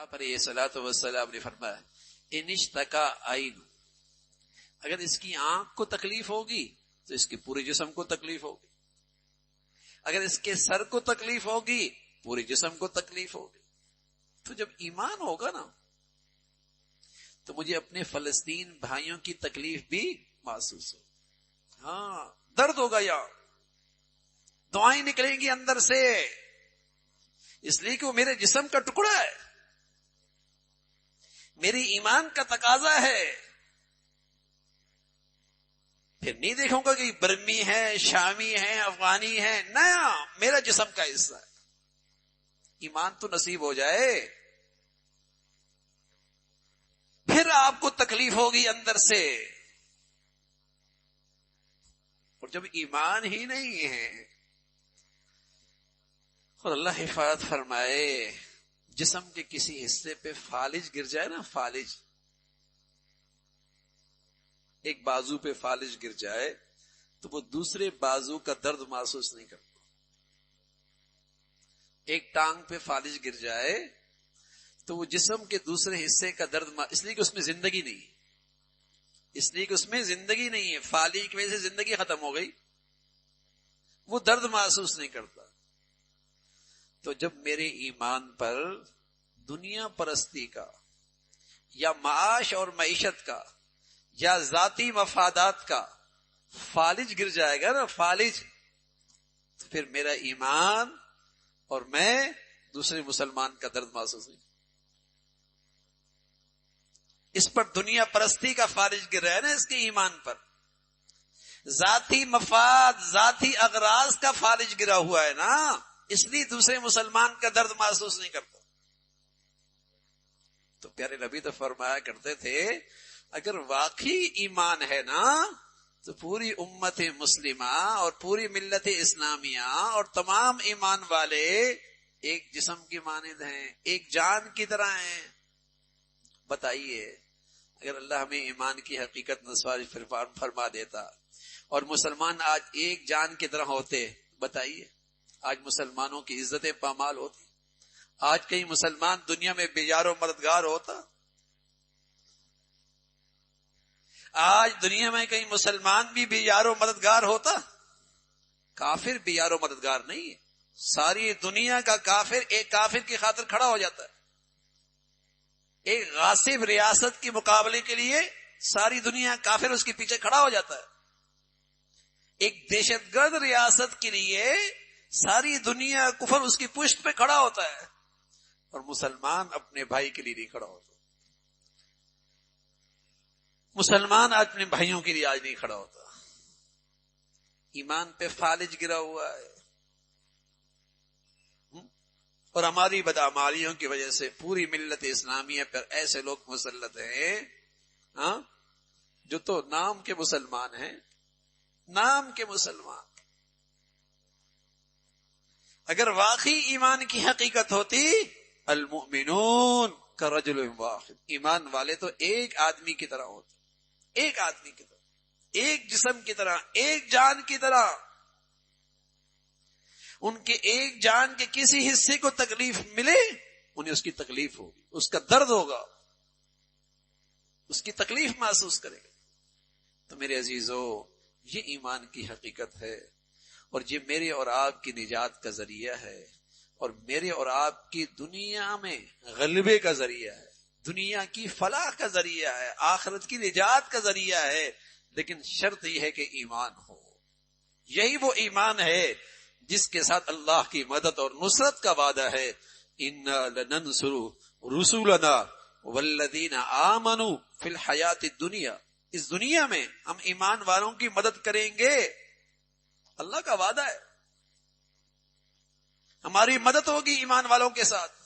آپ علیہ الصلوۃ والسلام نے فرمایا انشتکا عین، اگر اس کی آنکھ کو تکلیف ہوگی تو اس کے پورے جسم کو تکلیف ہوگی، اگر اس کے سر کو تکلیف ہوگی پورے جسم کو تکلیف ہوگی۔ تو جب ایمان ہوگا نا تو مجھے اپنے فلسطین بھائیوں کی تکلیف بھی محسوس ہو، ہاں درد ہوگا، یا دعائیں نکلیں گی اندر سے، اس لیے کہ وہ میرے جسم کا ٹکڑا ہے، میری ایمان کا تقاضا ہے۔ پھر نہیں دیکھوں گا کہ برمی ہے، شامی ہے، افغانی ہے، نیا میرا جسم کا حصہ ہے۔ ایمان تو نصیب ہو جائے، پھر آپ کو تکلیف ہوگی اندر سے۔ اور جب ایمان ہی نہیں ہے، اور اللہ حفاظت فرمائے جسم کے کسی حصے پہ فالج گر جائے نا، فالج، ایک بازو پہ فالج گر جائے تو وہ دوسرے بازو کا درد محسوس نہیں کرتا۔ ایک ٹانگ پہ فالج گر جائے تو وہ جسم کے دوسرے حصے کا درد اس لیے کہ اس میں زندگی نہیں، اس لیے کہ اس میں زندگی نہیں ہے، فالج کی وجہ سے زندگی ختم ہو گئی، وہ درد محسوس نہیں کرتا۔ تو جب میرے ایمان پر دنیا پرستی کا یا معاش اور معیشت کا یا ذاتی مفادات کا فالج گر جائے گا نا، فالج، تو پھر میرا ایمان اور میں دوسرے مسلمان کا درد محسوس نہیں۔ اس پر دنیا پرستی کا فالج گر رہا ہے نا، اس کے ایمان پر ذاتی مفاد، ذاتی اغراض کا فالج گرا ہوا ہے نا، اس لیے دوسرے مسلمان کا درد محسوس نہیں کرتا۔ تو پیارے نبی تو فرمایا کرتے تھے اگر واقعی ایمان ہے نا تو پوری امت مسلمہ اور پوری ملت اسلامیہ اور تمام ایمان والے ایک جسم کی مانند ہیں، ایک جان کی طرح ہیں۔ بتائیے اگر اللہ ہمیں ایمان کی حقیقت نصیب فرما دیتا اور مسلمان آج ایک جان کی طرح ہوتے، بتائیے آج مسلمانوں کی عزتیں پامال ہوتی، آج کئی مسلمان دنیا میں بے یار و مددگار ہوتا، آج دنیا میں کئی مسلمان بھی بے یار و مددگار ہوتا۔ کافر بے یار و مددگار نہیں ہے، ساری دنیا کا کافر ایک کافر کی خاطر کھڑا ہو جاتا ہے، ایک غاصب ریاست کے مقابلے کے لیے ساری دنیا کافر اس کے پیچھے کھڑا ہو جاتا ہے، ایک دہشت گرد ریاست کے لیے ساری دنیا کفر اس کی پشت پہ کھڑا ہوتا ہے، اور مسلمان اپنے بھائی کے لیے نہیں کھڑا ہوتا۔ مسلمان آج اپنے بھائیوں کے لیے آج نہیں کھڑا ہوتا، ایمان پہ فالج گرا ہوا ہے۔ اور ہماری بدعمالیوں کی وجہ سے پوری ملت اسلامیہ پر ایسے لوگ مسلط ہیں جو تو نام کے مسلمان ہیں، نام کے مسلمان۔ اگر واقعی ایمان کی حقیقت ہوتی المؤمنون کرجل واحد، ایمان والے تو ایک آدمی کی طرح ہوتے، ایک آدمی کی طرح، ایک جسم کی طرح، ایک جان کی طرح۔ ان کے ایک جان کے کسی حصے کو تکلیف ملے انہیں اس کی تکلیف ہوگی، اس کا درد ہوگا، اس کی تکلیف محسوس کرے گا۔ تو میرے عزیزو، یہ ایمان کی حقیقت ہے، اور یہ میرے اور آپ کی نجات کا ذریعہ ہے، اور میرے اور آپ کی دنیا میں غلبے کا ذریعہ ہے، دنیا کی فلاح کا ذریعہ ہے، آخرت کی نجات کا ذریعہ ہے۔ لیکن شرط یہ ہے کہ ایمان ہو، یہی وہ ایمان ہے جس کے ساتھ اللہ کی مدد اور نصرت کا وعدہ ہے۔ اِنَّا لَنَنْصُرُ رُسُولَنَا وَالَّذِينَ آمَنُوا فِي الْحَيَاةِ الدُّنْيَا، اس دنیا میں ہم ایمان والوں کی مدد کریں گے، اللہ کا وعدہ ہے، ہماری مدد ہوگی ایمان والوں کے ساتھ۔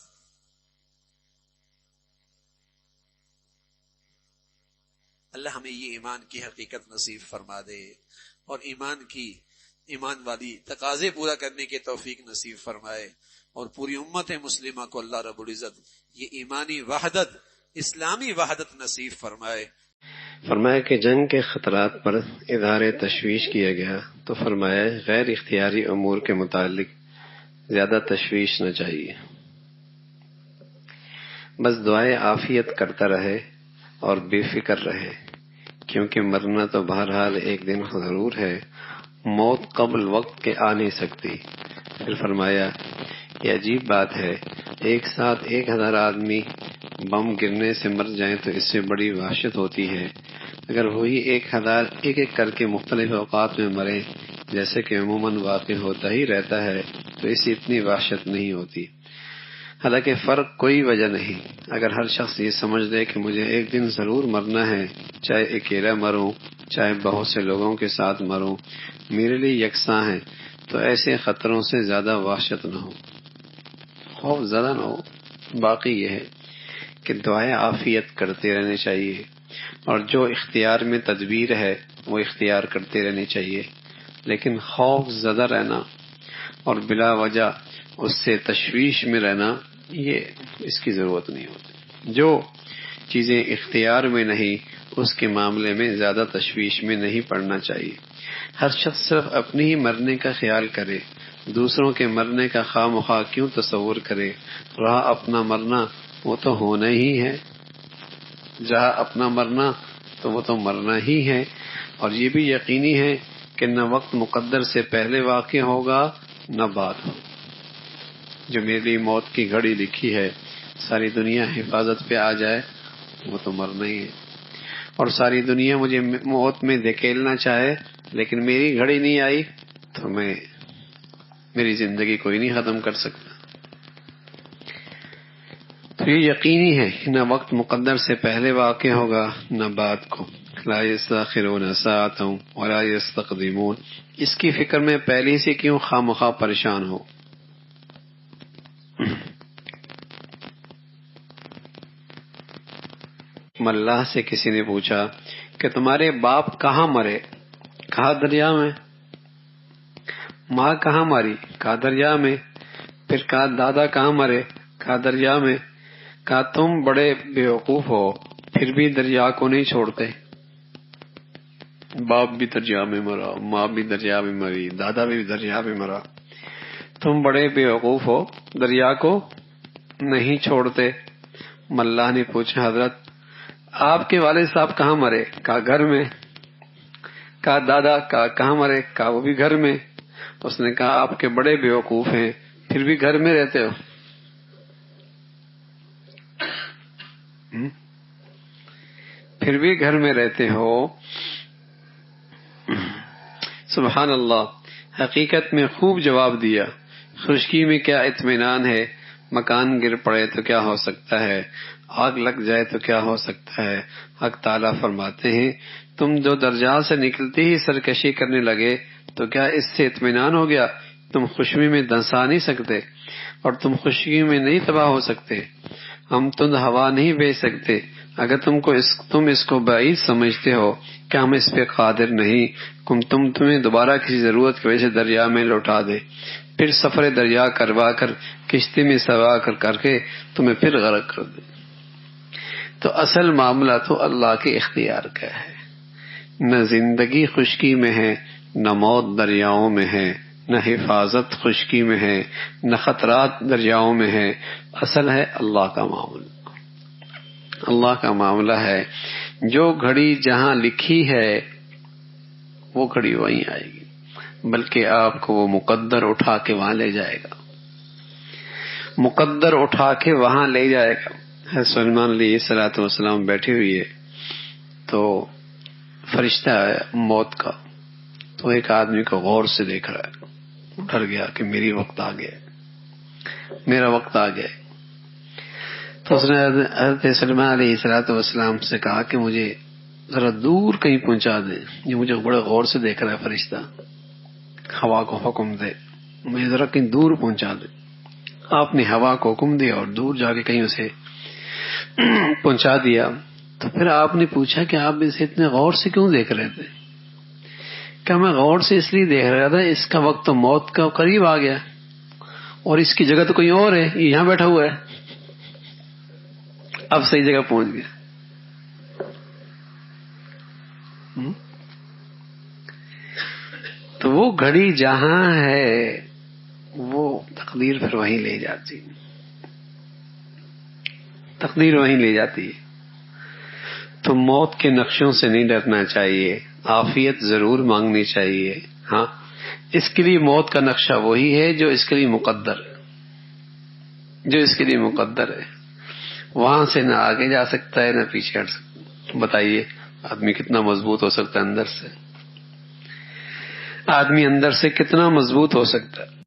اللہ ہمیں یہ ایمان کی حقیقت نصیب فرما دے، اور ایمان والی تقاضے پورا کرنے کی توفیق نصیب فرمائے، اور پوری امت مسلمہ کو اللہ رب العزت یہ ایمانی وحدت، اسلامی وحدت نصیب فرمائے۔ فرمایا کہ جنگ کے خطرات پر اظہار تشویش کیا گیا تو فرمایا غیر اختیاری امور کے متعلق زیادہ تشویش نہ چاہیے۔ بس دعائے عافیت کرتا رہے اور بے فکر رہے، کیونکہ مرنا تو بہرحال ایک دن ضرور ہے، موت قبل وقت کے آ نہیں سکتی۔ پھر فرمایا، یہ عجیب بات ہے، ایک ساتھ 1000 آدمی بم گرنے سے مر جائیں تو اس سے بڑی وحشت ہوتی ہے، اگر وہی 1000 ایک ایک کر کے مختلف اوقات میں مرے جیسے کہ عموماً واقع ہوتا ہی رہتا ہے تو اس سے اتنی وحشت نہیں ہوتی۔ حالانکہ فرق کوئی وجہ نہیں، اگر ہر شخص یہ سمجھ لے کہ مجھے ایک دن ضرور مرنا ہے، چاہے اکیلا مروں چاہے بہت سے لوگوں کے ساتھ مروں، میرے لیے یکساں ہے، تو ایسے خطروں سے زیادہ وحشت نہ ہو، خوف زدہ نہ ہو۔ باقی یہ ہے کہ دعائیں عافیت کرتے رہنے چاہیے، اور جو اختیار میں تدبیر ہے وہ اختیار کرتے رہنے چاہیے، لیکن خوف زدہ رہنا اور بلا وجہ اس سے تشویش میں رہنا، یہ اس کی ضرورت نہیں ہوتی۔ جو چیزیں اختیار میں نہیں اس کے معاملے میں زیادہ تشویش میں نہیں پڑنا چاہیے۔ ہر شخص صرف اپنی ہی مرنے کا خیال کرے، دوسروں کے مرنے کا خواہ مخواہ کیوں تصور کرے؟ رہا اپنا مرنا وہ تو ہونا ہی ہے، جہاں اپنا مرنا تو وہ تو مرنا ہی ہے، اور یہ بھی یقینی ہے کہ نہ وقت مقدر سے پہلے واقع ہوگا نہ بعد ہو۔ جو میرے لیے موت کی گھڑی لکھی ہے، ساری دنیا حفاظت پہ آ جائے وہ تو مرنا ہی ہے، اور ساری دنیا مجھے موت میں دھکیلنا چاہے لیکن میری گھڑی نہیں آئی تو میری زندگی کوئی نہیں ختم کر سکتا۔ تو یہ یقینی ہے کہ نہ وقت مقدر سے پہلے واقع ہوگا نہ بعد کو، لا یستاخرون ساعۃ ولا یستقدمون، اس کی فکر میں پہلے سے کیوں خواہ مخواہ پریشان ہو۔ اللہ سے کسی نے پوچھا کہ تمہارے باپ کہاں مرے؟ کہا دریا میں۔ ماں کہاں ماری؟ کہا دریا میں۔ پھر کہا دادا کہاں مرے؟ کہا دریا میں۔ کہا تم بڑے بیوقوف ہو، پھر بھی دریا کو نہیں چھوڑتے۔ باپ بھی دریا میں مرا، ماں بھی دریا میں مری، دادا بھی دریا میں مرا، تم بڑے بیوقوف ہو، دریا کو نہیں چھوڑتے۔ ملا نے پوچھا حضرت آپ کے والد صاحب کہاں مرے؟ کہا گھر میں۔ کہا دادا کہاں مرے؟ کہا وہ بھی گھر میں۔ اس نے کہا آپ کے بڑے بیوقوف ہیں، پھر بھی گھر میں رہتے ہو۔ پھر بھی گھر میں رہتے ہو۔ سبحان اللہ، حقیقت میں خوب جواب دیا۔ خشکی میں کیا اطمینان ہے، مکان گر پڑے تو کیا ہو سکتا ہے، آگ لگ جائے تو کیا ہو سکتا ہے۔ حق تعالیٰ فرماتے ہیں تم جو درجات سے نکلتے ہی سرکشی کرنے لگے تو کیا اس سے اطمینان ہو گیا؟ تم خوشبو میں دھنسا نہیں سکتے اور تم خشکی میں نہیں تباہ ہو سکتے۔ ہم تند ہوا نہیں بھیج سکتے، اگر تم اس کو بعید سمجھتے ہو کہ ہم اس پہ قادر نہیں، تمہیں دوبارہ کسی ضرورت کی وجہ سے دریا میں لوٹا دے، پھر سفر دریا کروا کر کشتی میں سوار کر کے تمہیں پھر غرق کر دے۔ تو اصل معاملہ تو اللہ کے اختیار کا ہے، نہ زندگی خشکی میں ہے، نہ موت دریاؤں میں ہے، نہ حفاظت خشکی میں ہے، نہ خطرات دریاؤں میں ہے، اصل ہے اللہ کا معاملہ۔ اللہ کا معاملہ ہے، جو گھڑی جہاں لکھی ہے وہ گھڑی وہیں آئے گی، بلکہ آپ کو وہ مقدر اٹھا کے وہاں لے جائے گا، مقدر اٹھا کے وہاں لے جائے گا۔ حضرت سلیمان علیہ الصلوۃ والسلام بیٹھے ہوئے تو فرشتہ آیا موت کا، تو ایک آدمی کو غور سے دیکھ رہا ہے، ڈر گیا کہ میرا وقت آ گیا۔ تو اس نے حضرت سلیمان علیہ الصلوۃ والسلام سے کہا کہ مجھے ذرا دور کہیں پہنچا دے، یہ مجھے بڑے غور سے دیکھ رہا ہے فرشتہ، ہوا کو حکم دے مجھے ذرا کہیں دور پہنچا دے۔ آپ نے ہوا کو حکم دیا اور دور جا کے کہیں اسے پہنچا دیا۔ تو پھر آپ نے پوچھا کہ آپ اسے اتنے غور سے کیوں دیکھ رہے تھے؟ کہ میں غور سے اس لیے دیکھ رہا تھا، اس کا وقت تو موت کا قریب آ گیا اور اس کی جگہ تو کوئی اور ہے، یہ یہاں بیٹھا ہوا ہے، اب صحیح جگہ پہنچ گیا۔ تو وہ گھڑی جہاں ہے وہ تقدیر پھر وہیں لے جاتی، تقدیر وہیں لے جاتی ہے. تو موت کے نقشوں سے نہیں ڈرنا چاہیے، عافیت ضرور مانگنی چاہیے. ہاں، اس کے لیے موت کا نقشہ وہی ہے جو اس کے لیے مقدر ہے، جو اس کے لیے مقدر ہے. وہاں سے نہ آگے جا سکتا ہے نہ پیچھے ہٹ سکتا. بتائیے آدمی کتنا مضبوط ہو سکتا ہے اندر سے؟ آدمی اندر سے کتنا مضبوط ہو سکتا ہے؟